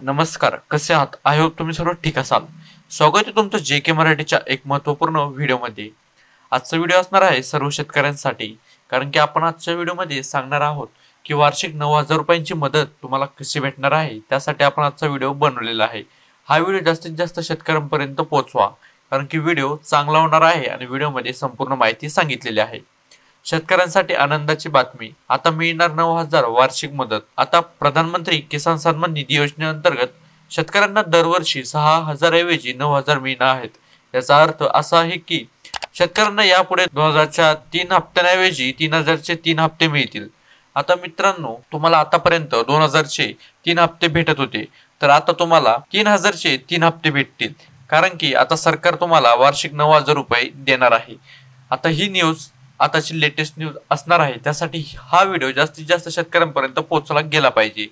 नमस्कार, कसे आहात? आय होप तुम्ही सर्व ठीक असाल. स्वागत आहे तुमचं JK मराठीच्या एक महत्त्वपूर्ण व्हिडिओमध्ये. आजचा व्हिडिओ असणार आहे सर्व शेतकऱ्यांसाठी, कारण की आपण आजच्या व्हिडिओमध्ये सांगणार आहोत की वार्षिक 9,000 रुपयांची मदत तुम्हाला कशी भेटणार आहे. त्यासाठी आपण आजचा व्हिडिओ बनवलेला आहे. हा व्हिडिओ जास्तीत जास्त शेतकऱ्यांपर्यंत पोहोचवा, कारण की व्हिडिओ चांगला होणार आहे आणि व्हिडिओमध्ये संपूर्ण माहिती सांगितलेली आहे. शेतकऱ्यांसाठी आनंदाची बातमी, आता मिळणार 9,000 वार्षिक मदत. आता प्रधानमंत्री किसान सन्मान निधी योजनेअंतर्गत शेतकऱ्यांना दरवर्षी 6,000 ऐवजी 9,000 मिळणार आहेत. याचा अर्थ असा आहे की शेतकऱ्यांना यापुढे 2,000च्या 3 हप्त्यांऐवजी 3,000चे 3 हप्ते मिळतील. आता मित्रांनो, तुम्हाला आतापर्यंत 2,000चे 3 हप्ते भेटत होते, तर आता तुम्हाला 3,000चे 3 हप्ते भेटतील, कारण की आता सरकार तुम्हाला वार्षिक 9,000 रुपये देणार आहे. आता ही न्यूज आताची लेटेस्ट न्यूज असणार आहे, त्यासाठी हा व्हिडिओ जास्तीत जास्त शेतकऱ्यांपर्यंत पोहोचला गेला पाहिजे.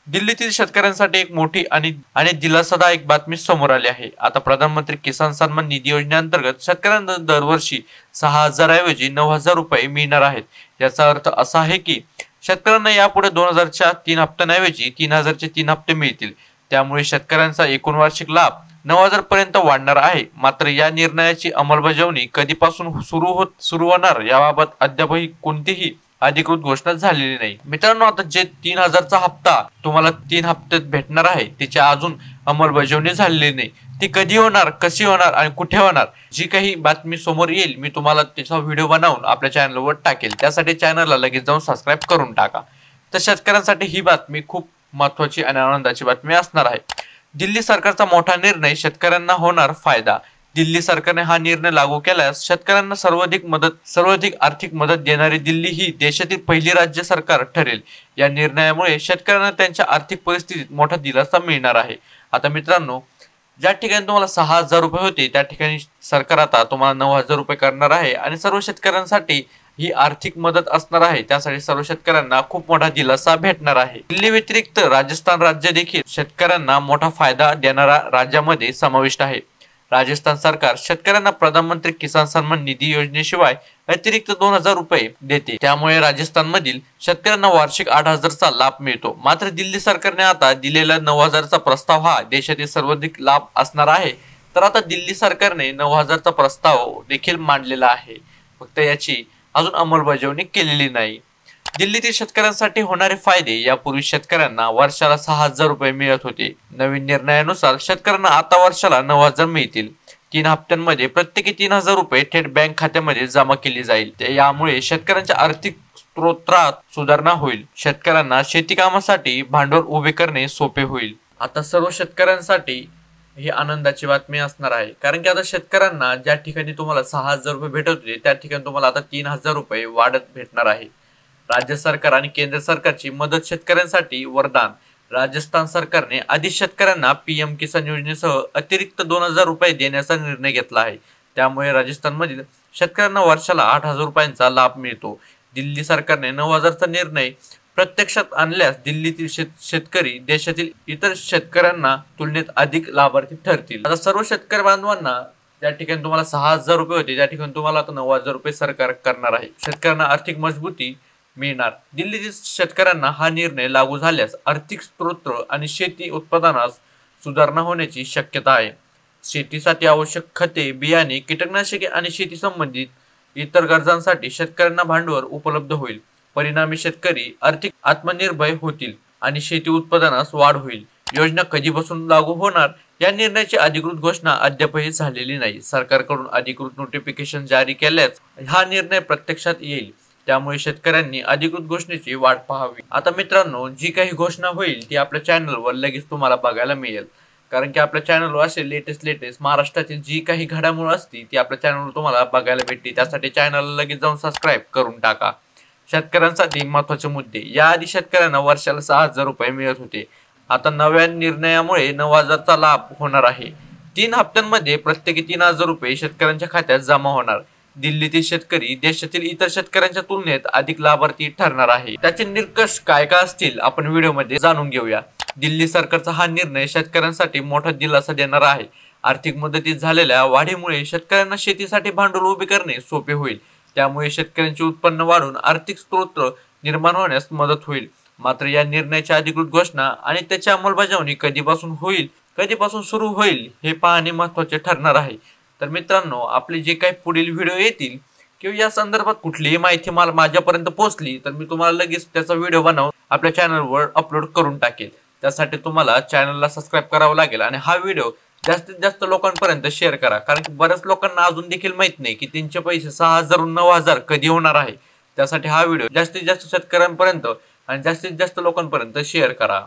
दिल्लीतील शेतकऱ्यांसाठी एक मोठी आणि दिलासादायक बातमी समोर आली आहे. आता प्रधानमंत्री किसान सन्मान निधी योजनेअंतर्गत शेतकऱ्यांना दरवर्षी 6,000 ऐवजी 9,000 रुपये मिळणार आहेत. याचा अर्थ असा आहे की शेतकऱ्यांना यापुढे 2,000च्या 3 हप्त्यांऐवजी 3,000चे 3 हप्ते मिळतील. त्यामुळे शेतकऱ्यांचा एकूण वार्षिक लाभ 9,000 पर्यंत वाढणार आहे. मात्र या निर्णयाची अंमलबजावणी कधीपासून सुरू होणार याबाबत अद्यापही कोणतीही अधिकृत घोषणा झालेली नाही. मित्रांनो, आता जे 3,000चा हप्ता तुम्हाला 3 हप्त्यात भेटणार आहे, त्याची अजून अंमलबजावणी झालेली नाही. ती कधी होणार, कशी होणार आणि कुठे होणार, जी काही बातमी समोर येईल मी तुम्हाला त्याचा व्हिडिओ बनवून आपल्या चॅनलवर टाकेल. त्यासाठी चॅनलला लगेच जाऊन सबस्क्राईब करून टाका. तर शेतकऱ्यांसाठी ही बातमी खूप महत्त्वाची आणि आनंदाची बातमी असणार आहे. दिल्ली सरकारचा मोठा निर्णय, शेतकऱ्यांना होणार फायदा. दिल्ली सरकारने हा निर्णय लागू केल्यास शेतकऱ्यांना सर्वाधिक आर्थिक मदत देणारी दिल्ली ही देशातील पहिली राज्य सरकार ठरेल. या निर्णयामुळे शेतकऱ्यांना त्यांच्या आर्थिक परिस्थितीत मोठा दिलासा मिळणार आहे. आता मित्रांनो, ज्या ठिकाणी तुम्हाला 6,000 रुपये होते, त्या ठिकाणी सरकार आता तुम्हाला 9,000 रुपये करणार आहे आणि सर्व शेतकऱ्यांसाठी ही आर्थिक मदत असणार आहे. त्यासाठी सर्व शेतकऱ्यांना खूप मोठा दिलासा भेटणार आहे. दिल्ली व्यतिरिक्त राजस्थान राज्य देखील शेतकऱ्यांना मोठा फायदा देणारा राज्यामध्ये समाविष्ट आहे. राजस्थान सरकार शेतकऱ्यांना प्रधानमंत्री किसान सन्मान निधी योजनेशिवाय अतिरिक्त 2,000 रुपये देते. त्यामुळे राजस्थानमधील शेतकऱ्यांना वार्षिक 8,000चा लाभ मिळतो. मात्र दिल्ली सरकारने आता दिलेला 9,000चा प्रस्ताव हा देशातील सर्वाधिक लाभ असणार आहे. तर आता दिल्ली सरकारने 9,000चा प्रस्ताव देखील मांडलेला आहे, फक्त याची अजून अंमलबजावणी केलेली नाही. दिल्लीतील शेतकऱ्यांसाठी होणारे फायदे, यापूर्वी शेतकऱ्यांना वर्षाला 6,000 रुपये मिळत होते. नवीन निर्णयानुसार शेतकऱ्यांना आता वर्षाला 9,000 मिळतील. 3 हप्त्यांमध्ये प्रत्येकी 3,000 रुपये थेट बँक खात्यामध्ये जमा केली जाईल. यामुळे शेतकऱ्यांच्या आर्थिक स्त्रोत्रात सुधारणा होईल. शेतकऱ्यांना शेती कामासाठी भांडवल उभे करणे सोपे होईल. आता सर्व शेतकऱ्यांसाठी ही आनंदाची बातमी असणार आहे, कारण की आता शेतकऱ्यांना ज्या ठिकाणी तुम्हाला 6,000 रुपये भेटत होते, त्या ठिकाणी तुम्हाला आता 3,000 रुपये वाढत भेटणार आहे. राज्य सरकार आणि केंद्र सरकारची मदत शेतकऱ्यांसाठी वरदान. राजस्थान सरकारने आधी शेतकऱ्यांना PM किसान योजनेसह अतिरिक्त 2,000 रुपये देण्याचा निर्णय घेतला आहे. त्यामुळे राजस्थानमधील शेतकऱ्यांना वर्षाला 8,000 रुपयांचा लाभ मिळतो. दिल्ली सरकारने 9,000चा निर्णय प्रत्यक्षात आणल्यास दिल्लीतील शेतकरी देशातील इतर शेतकऱ्यांना तुलनेत अधिक लाभार्थी ठरतील. आता सर्व शेतकरी बांधवांना ज्या ठिकाणी तुम्हाला 6,000 रुपये होते, त्या ठिकाणी तुम्हाला आता 9,000 रुपये सरकार करणार आहे. शेतकऱ्यांना आर्थिक मजबूती मिळणार. दिल्लीतील शेतकऱ्यांना हा निर्णय लागू झाल्यास आर्थिक स्त्रोत आणि शेती उत्पादनास सुधारणा होण्याची शक्यता आहे. शेतीसाठी आवश्यक खते, बियाणे, कीटकनाशके आणि शेती संबंधित इतर गरजांसाठी शेतकऱ्यांना भांडवल उपलब्ध होईल. परिणामी शेतकरी आर्थिक आत्मनिर्भर होतील आणि शेती उत्पादनास वाढ होईल. योजना कधीपासून लागू होणार या निर्णयाची अधिकृत घोषणा अद्यापही झालेली नाही. सरकारकडून अधिकृत नोटिफिकेशन जारी केल्यास हा निर्णय प्रत्यक्षात येईल. त्यामुळे शेतकऱ्यांनी अधिकृत घोषणेची वाट पाहावी. आता मित्रांनो, जी काही घोषणा होईल ती आपल्या चॅनलवर लगेच तुम्हाला बघायला मिळेल, कारण की आपल्या चॅनलवर असे लेटेस्ट महाराष्ट्रातील जी काही घडामोड असते ती आपल्या चॅनलवर तुम्हाला बघायला भेटते. त्यासाठी चॅनलला लगेच जाऊन सबस्क्राईब करून टाका. शेतकऱ्यांसाठी महत्त्वाचे मुद्दे. याआधी शेतकऱ्यांना वर्षाला 6,000 रुपये मिळत होते. आता नव्या निर्णयामुळे 9,000चा लाभ होणार आहे. 3 हप्त्यांमध्ये प्रत्येकी 3,000 रुपये शेतकऱ्यांच्या खात्यात जमा होणार. दिल्लीतील शेतकरी देशातील इतर शेतकऱ्यांच्या तुलनेत अधिक लाभार्थी ठरणार आहे. त्याचे निकष काय काय असतील आपण व्हिडिओमध्ये जाणून घेऊया. दिल्ली सरकारचा हा निर्णय शेतकऱ्यांसाठी मोठा दिलासा देणार आहे. आर्थिक मदतीत झालेल्या वाढीमुळे शेतकऱ्यांना शेतीसाठी भांडवल उभे करणे सोपे होईल. त्यामुळे शेतकऱ्यांचे उत्पन्न वाढून आर्थिक स्त्रोत निर्माण होण्यास मदत होईल. मात्र या निर्णयाची अधिकृत घोषणा आणि त्याची अंमलबजावणी कधीपासून होईल, कधीपासून सुरू होईल हे पाहणे महत्त्वाचे ठरणार आहे. तर मित्रांनो, आपले जे काही पुढील व्हिडिओ येतील किंवा या संदर्भात कुठलीही माहिती मला माझ्यापर्यंत पोहोचली तर मी तुम्हाला लगेच त्याचा व्हिडिओ बनवून आपल्या चॅनलवर अपलोड करून टाकेल. त्यासाठी तुम्हाला चॅनलला सबस्क्राईब करावं लागेल आणि हा व्हिडिओ जास्तीत जास्त लोकांपर्यंत शेअर करा, कारण की बऱ्याच लोकांना अजून देखील माहित नाही की त्यांचे पैसे 6,000 9,000 कधी होणार आहे. त्यासाठी हा व्हिडिओ जास्तीत जास्त शेतकऱ्यांपर्यंत आणि जास्तीत जास्त लोकांपर्यंत शेअर करा.